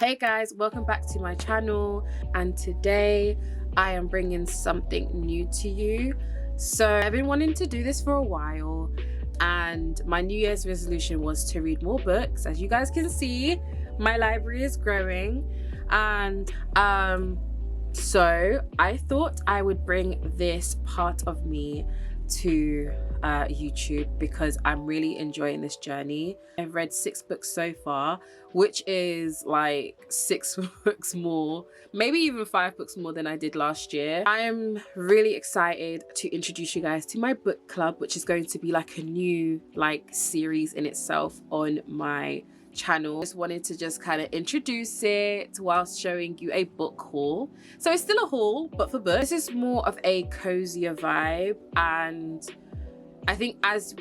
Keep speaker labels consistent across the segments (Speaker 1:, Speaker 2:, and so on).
Speaker 1: Hey guys, welcome back to my channel, and today I am bringing something new to you. So I've been wanting to do this for a while, and my New Year's resolution was to read more books. As you guys can see, my library is growing, and so I thought I would bring this part of me to YouTube because I'm really enjoying this journey. I've read 6 books so far, which is like 6 books more, maybe even 5 books more than I did last year. I am really excited to introduce you guys to my book club, which is going to be like a new series in itself on my channel. Just wanted to just kind of introduce it whilst showing you a book haul. So it's still a haul, but for books. This is more of a cozier vibe, and I think as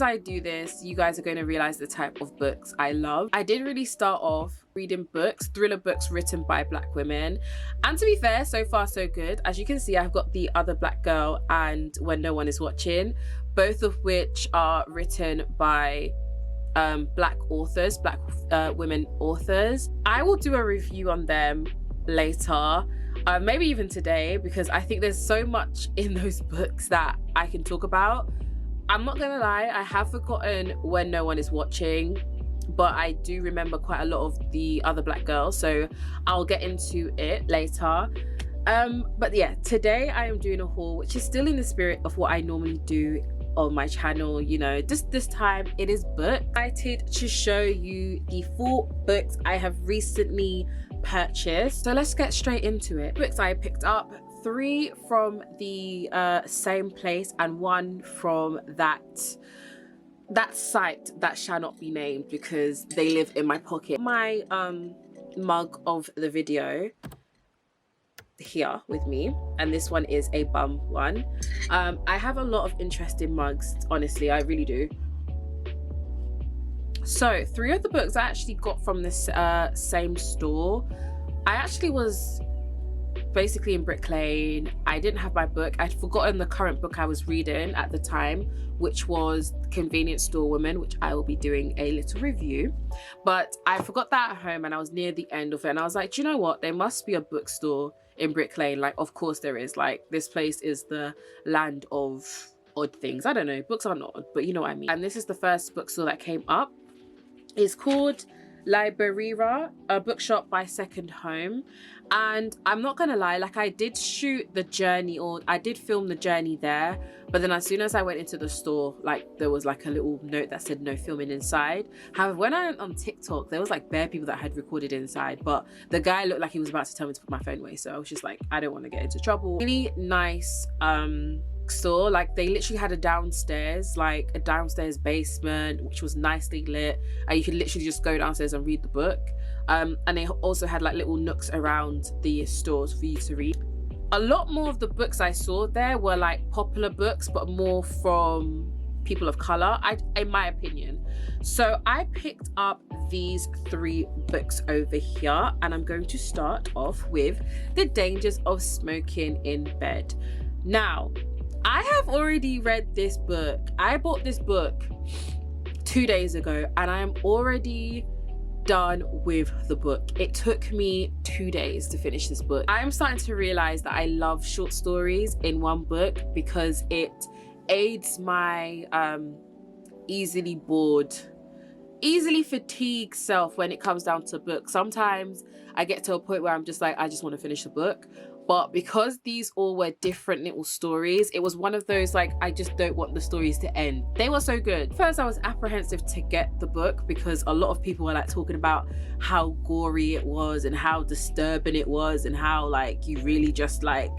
Speaker 1: I do this, you guys are going to realize the type of books I love. I did really start off reading books, thriller books written by Black women, and to be fair, so far so good. As you can see, I've got The Other Black Girl and When No One Is Watching, both of which are written by Black authors, Black women authors. I will do a review on them later, maybe even today, because I think there's so much in those books that I can talk about. I'm not gonna lie, I have forgotten When No One Is Watching, but I do remember quite a lot of The Other Black Girl, so I'll get into it later. But yeah, today I am doing a haul which is still in the spirit of what I normally do on my channel. You know, just this time it is book. Excited to show you the 4 books I have recently purchased, so let's get straight into it. Books I picked up, 3 from the same place and 1 from that site that shall not be named because they live in my pocket. My mug of the video here with me, and this one is a bum one. I have a lot of interesting mugs, honestly, I really do. So 3 of the books I actually got from this same store. I actually was basically in Brick Lane. I didn't have my book. I'd forgotten the current book I was reading at the time, which was Convenience Store Woman, which I will be doing a little review. But I forgot that at home, and I was near the end of it, and I was like, do you know what, there must be a bookstore in Brick Lane. Like, of course there is. Like, this place is the land of odd things. I don't know, books are not odd, but you know what I mean. And this is the first bookstore that came up. It's called Libreria, a bookshop by Second Home. And I'm not gonna lie, like, I did shoot the journey, or I did film the journey there, but then as soon as I went into the store, like, there was like a little note that said no filming inside. However, when I went on TikTok, there was like bare people that had recorded inside, but the guy looked like he was about to tell me to put my phone away, so I was just like, I don't want to get into trouble. Really nice store. Like, they literally had a downstairs, like a downstairs basement, which was nicely lit, and you could literally just go downstairs and read the book. And they also had like little nooks around the stores for you to read. A lot more of the books I saw there were like popular books, but more from people of color, in my opinion. So I picked up these 3 books over here, and I'm going to start off with The Dangers of Smoking in Bed. Now, I have already read this book. I bought this book 2 days ago, and I am already done with the book. It took me 2 days to finish this book. I am starting to realize that I love short stories in one book because it aids my easily bored, easily fatigued self when it comes down to books. Sometimes I get to a point where I'm just like, I just want to finish the book. But because these all were different little stories, it was one of those, like, I just don't want the stories to end. They were so good. First, I was apprehensive to get the book because a lot of people were like talking about how gory it was and how disturbing it was and how, like, you really just, like,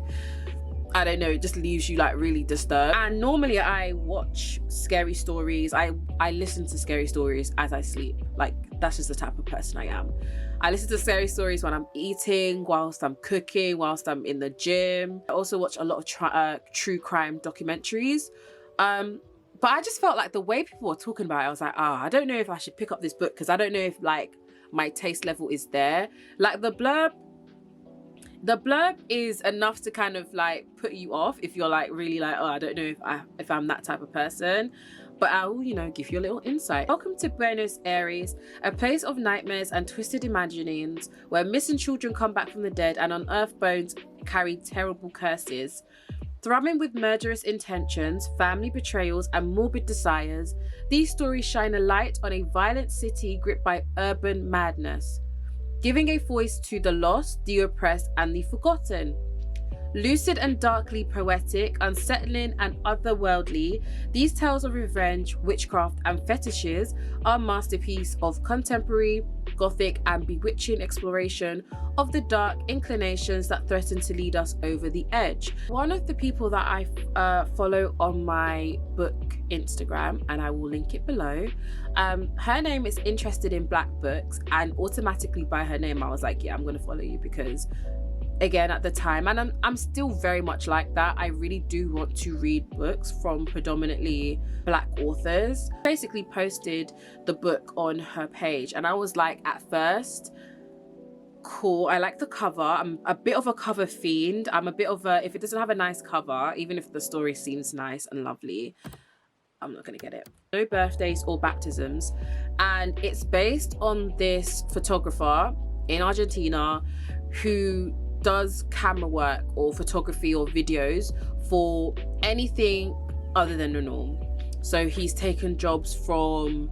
Speaker 1: I don't know, it just leaves you like really disturbed. And normally I watch scary stories, I listen to scary stories as I sleep. Like, that's just the type of person I am. I listen to scary stories when I'm eating, whilst I'm cooking, whilst I'm in the gym. I also watch a lot of true crime documentaries. But I just felt like the way people were talking about it, I was like, I don't know if I should pick up this book because I don't know if like my taste level is there. Like, the blurb is enough to kind of like put you off if you're like really like, oh, I don't know if I'm that type of person. but I'll, you know, give you a little insight. Welcome to Buenos Aires, a place of nightmares and twisted imaginings, where missing children come back from the dead and unearthed bones carry terrible curses. Thrumming with murderous intentions, family betrayals, and morbid desires, these stories shine a light on a violent city gripped by urban madness, giving a voice to the lost, the oppressed, and the forgotten. Lucid and darkly poetic, unsettling and otherworldly, these tales of revenge, witchcraft, and fetishes are a masterpiece of contemporary, gothic, and bewitching exploration of the dark inclinations that threaten to lead us over the edge. One of the people that I follow on my book Instagram, and I will link it below, her name is Interested in Black Books, and automatically by her name I was like, yeah, I'm gonna follow you, because again, at the time, and I'm still very much like that, I really do want to read books from predominantly Black authors. Basically posted the book on her page, and I was like, at first, cool, I like the cover. I'm a bit of a cover fiend. I'm a bit of a, if it doesn't have a nice cover, even if the story seems nice and lovely, I'm not gonna get it. No birthdays or baptisms. And it's based on this photographer in Argentina who does camera work or photography or videos for anything other than the norm. So he's taken jobs from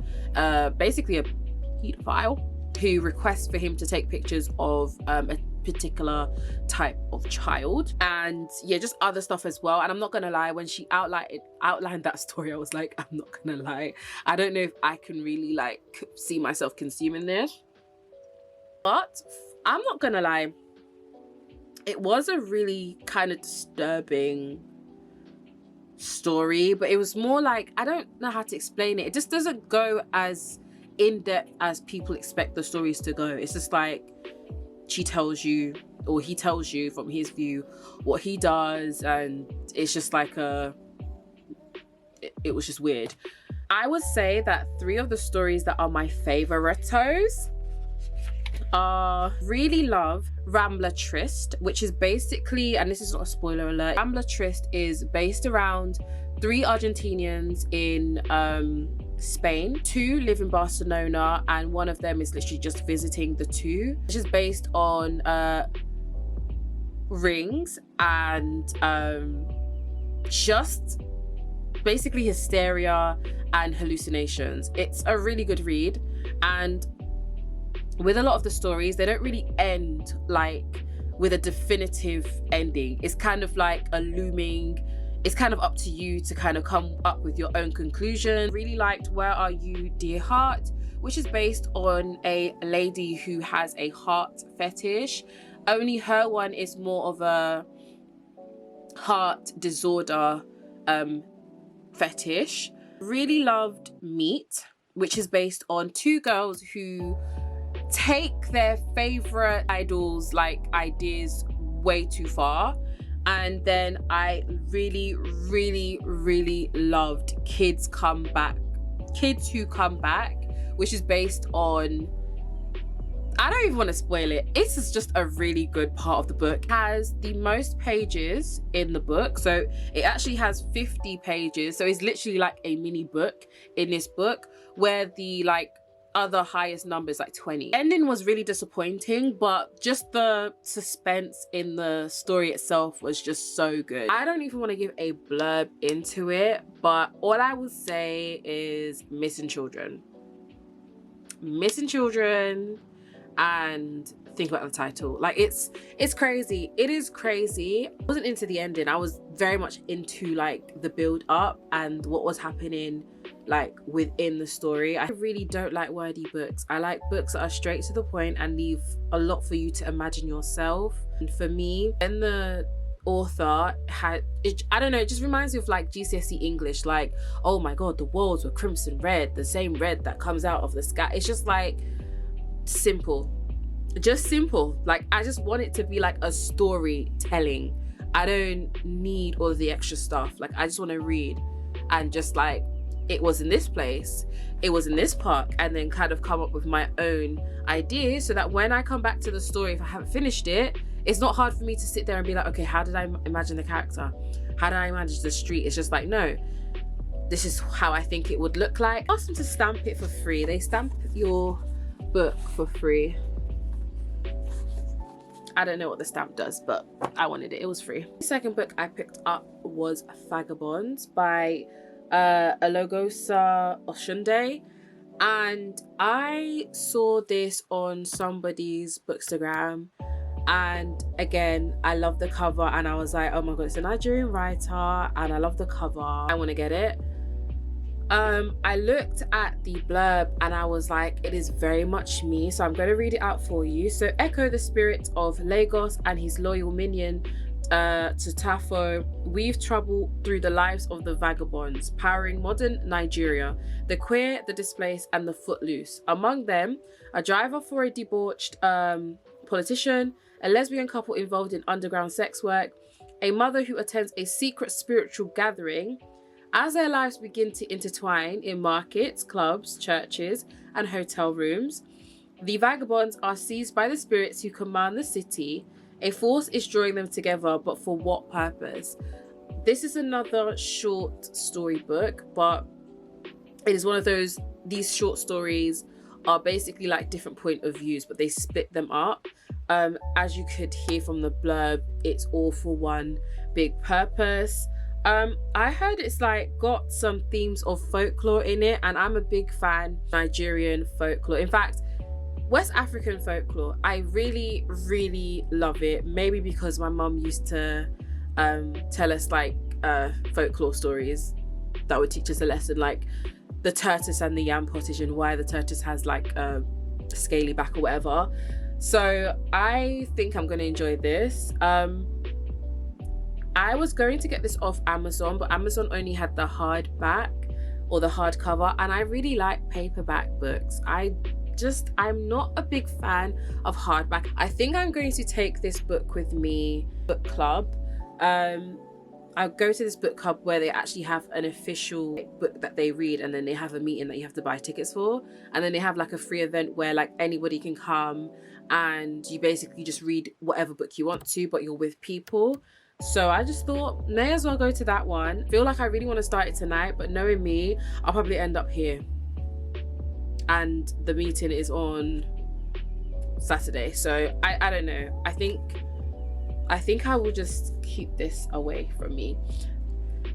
Speaker 1: basically a pedophile who requests for him to take pictures of a particular type of child, and yeah, just other stuff as well. And I'm not gonna lie, when she outlined that story, I was like, I'm not gonna lie, I don't know if I can really like see myself consuming this. But I'm not gonna lie, it was a really kind of disturbing story, but it was more like, I don't know how to explain it. It just doesn't go as in-depth as people expect the stories to go. It's just like, she tells you, or he tells you from his view what he does, and it's just like it was just weird. I would say that 3 of the stories that are my favoritos are, really love Rambler Trist, which is basically, and this is not a spoiler alert, Rambler Trist is based around 3 Argentinians in Spain. 2 live in Barcelona, and one of them is literally just visiting the 2, which is based on rings and just basically hysteria and hallucinations. It's a really good read, and with a lot of the stories, they don't really end like with a definitive ending. It's kind of like a looming, it's kind of up to you to kind of come up with your own conclusion. Really liked Where Are You, Dear Heart, which is based on a lady who has a heart fetish. Only her one is more of a heart disorder fetish. Really loved Meet, which is based on 2 girls who take their favorite idols like ideas way too far. And then I really loved Kids Who Come Back, which is based on, I don't even want to spoil it, this is just a really good part of the book. It has the most pages in the book, so it actually has 50 pages, so it's literally like a mini book in this book, where the like other highest numbers like 20. Ending was really disappointing, but just the suspense in the story itself was just so good. I don't even want to give a blurb into it, but all I will say is missing children, and think about the title. Like, it's crazy. It is crazy. I wasn't into the ending. I was very much into like the build up and what was happening like within the story. I really don't like wordy books. I like books that are straight to the point and leave a lot for you to imagine yourself. And for me, when the author had it, I don't know, it just reminds me of like GCSE English, like, oh my god, the walls were crimson red, the same red that comes out of the sky. It's just like simple, just simple. Like, I just want it to be like a storytelling. I don't need all of the extra stuff. Like, I just want to read and just like, it was in this place, it was in this park, and then kind of come up with my own ideas, so that when I come back to the story, if I haven't finished it, it's not hard for me to sit there and be like, okay, how did I imagine the character? How did I imagine the street? It's just like, no, this is how I think it would look like. Ask them to stamp it for free. They stamp your book for free. I don't know what the stamp does, but I wanted it. It was free. The second book I picked up was Vagabonds by Alogosa Oshunde. And I saw this on somebody's Bookstagram. And again, I love the cover. And I was like, oh my God, it's a Nigerian writer. And I love the cover. I want to get it. I looked at the blurb and I was like, it is very much me, so I'm going to read it out for you. So, echo the spirit of Lagos and his loyal minion to Tafo, weave trouble through the lives of the vagabonds, powering modern Nigeria, the queer, the displaced, and the footloose. Among them, a driver for a debauched politician, a lesbian couple involved in underground sex work, a mother who attends a secret spiritual gathering. As their lives begin to intertwine in markets, clubs, churches, and hotel rooms, the vagabonds are seized by the spirits who command the city. A force is drawing them together, but for what purpose? This is another short story book, but it is one of those, these short stories are basically like different point of views, but they split them up. As you could hear from the blurb, it's all for one big purpose. I heard it's like got some themes of folklore in it, and I'm a big fan of Nigerian folklore. In fact, West African folklore, I really, really love it. Maybe because my mum used to tell us like folklore stories that would teach us a lesson, like the tortoise and the yam pottage and why the tortoise has like a scaly back or whatever. So I think I'm going to enjoy this. I was going to get this off Amazon, but Amazon only had the hardback or the hardcover, and I really like paperback books. I'm not a big fan of hardback. I think I'm going to take this book with me, book club. I'll go to this book club where they actually have an official book that they read, and then they have a meeting that you have to buy tickets for, and then they have like a free event where like anybody can come and you basically just read whatever book you want to, but you're with people. So I just thought, may as well go to that one. Feel like I really want to start it tonight, but knowing me, I'll probably end up here. And the meeting is on Saturday. So I don't know. I think I will just keep this away from me.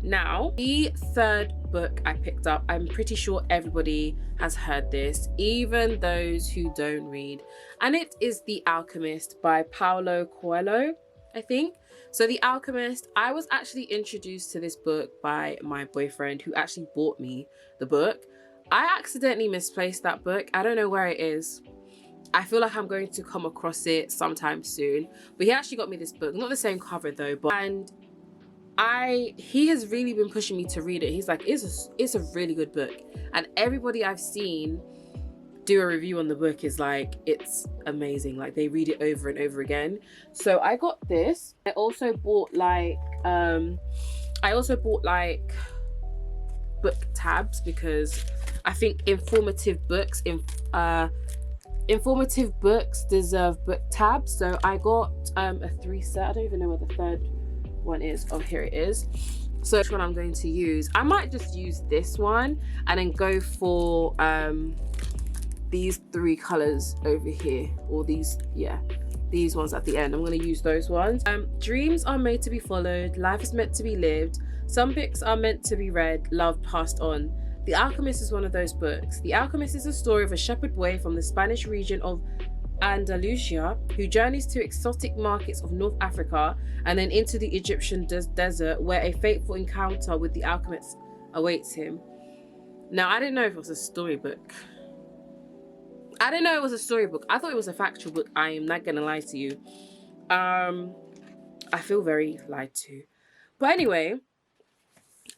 Speaker 1: Now, the third book I picked up, I'm pretty sure everybody has heard this, even those who don't read. And it is The Alchemist by Paolo Coelho, I think. So The Alchemist, I was actually introduced to this book by my boyfriend, who actually bought me the book. I accidentally misplaced that book. I don't know where it is. I feel like I'm going to come across it sometime soon. But he actually got me this book. Not the same cover though, but he has really been pushing me to read it. He's like, it's a really good book. And everybody I've seen do a review on the book is like, it's amazing. Like they read it over and over again. So I got this. I also bought like book tabs, because I think informative books deserve book tabs. So I got a 3 set. I don't even know where the third one is. Oh, here it is. So which one I'm going to use? I might just use this one and then go for these 3 colors over here, or these ones at the end. I'm going to use those ones. Dreams are made to be followed, life is meant to be lived, some books are meant to be read, loved, passed on. The Alchemist is one of those books. The Alchemist is a story of a shepherd boy from the Spanish region of Andalusia who journeys to exotic markets of North Africa and then into the Egyptian desert, where a fateful encounter with the alchemist awaits him. Now, I didn't know if it was a storybook. I thought it was a factual book. I am not gonna lie to you. I feel very lied to. But anyway,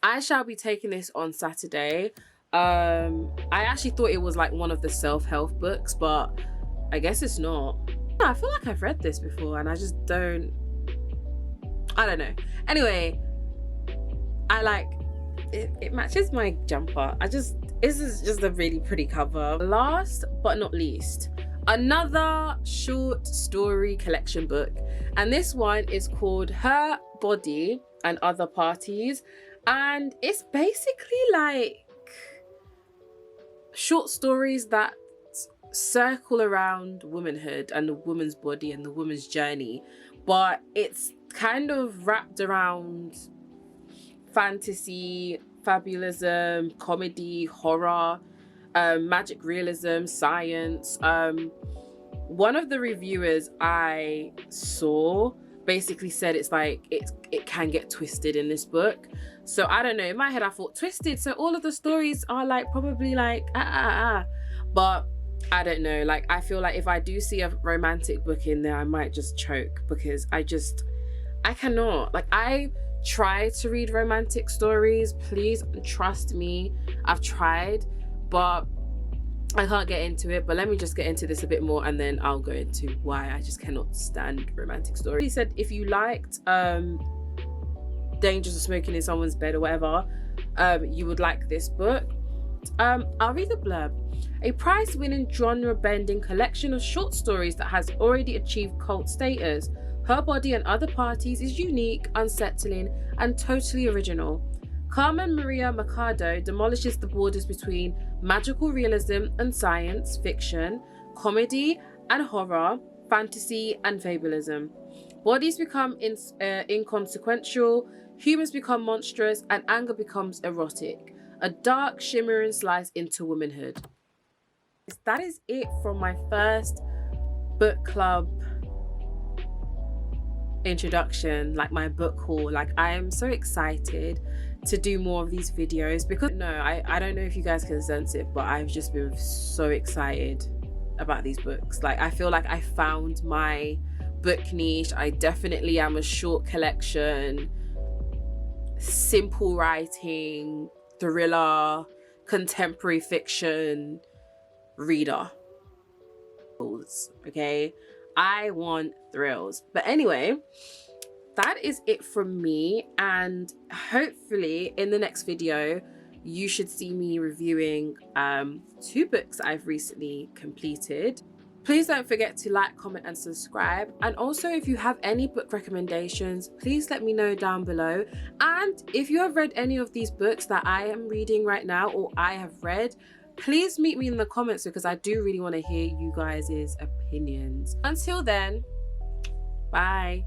Speaker 1: I shall be taking this on Saturday. I actually thought it was like one of the self-help books, but I guess it's not. I feel like I've read this before and I don't know. Anyway, I like it matches my jumper. This is just a really pretty cover. Last but not least, another short story collection book, and this one is called Her Body and Other Parties. And it's basically like short stories that circle around womanhood and the woman's body and the woman's journey, but it's kind of wrapped around fantasy, fabulism, comedy, horror, magic realism, science. One of the reviewers I saw basically said it's like it can get twisted in this book. So I don't know, in my head I thought twisted, so all of the stories are like probably like but I don't know, like I feel like if I do see a romantic book in there I might just choke, because I cannot, like I try to read romantic stories, please trust me, I've tried, but I can't get into it. But let me just get into this a bit more and then I'll go into why I just cannot stand romantic stories. He said if you liked dangers of smoking in someone's bed or whatever, you would like this book. I'll read the blurb. A prize-winning, genre-bending collection of short stories that has already achieved cult status. Her body and other parties is unique, unsettling, and totally original. Carmen Maria Machado demolishes the borders between magical realism and science fiction, comedy and horror, fantasy and fabulism. Bodies become inconsequential, humans become monstrous, and anger becomes erotic. A dark, shimmering slice into womanhood. That is it from my first book club introduction, like my book haul. Like I am so excited to do more of these videos, because I don't know if you guys can sense it, but I've just been so excited about these books. Like I feel like I found my book niche. I definitely am a short collection, simple writing, thriller, contemporary fiction reader. Okay, I want thrills. But anyway, that is it from me, and hopefully in the next video you should see me reviewing 2 books I've recently completed. Please don't forget to like, comment and subscribe, and also if you have any book recommendations, please let me know down below. And if you have read any of these books that I am reading right now or I have read, please meet me in the comments, because I do really want to hear you guys' opinions. Until then, bye.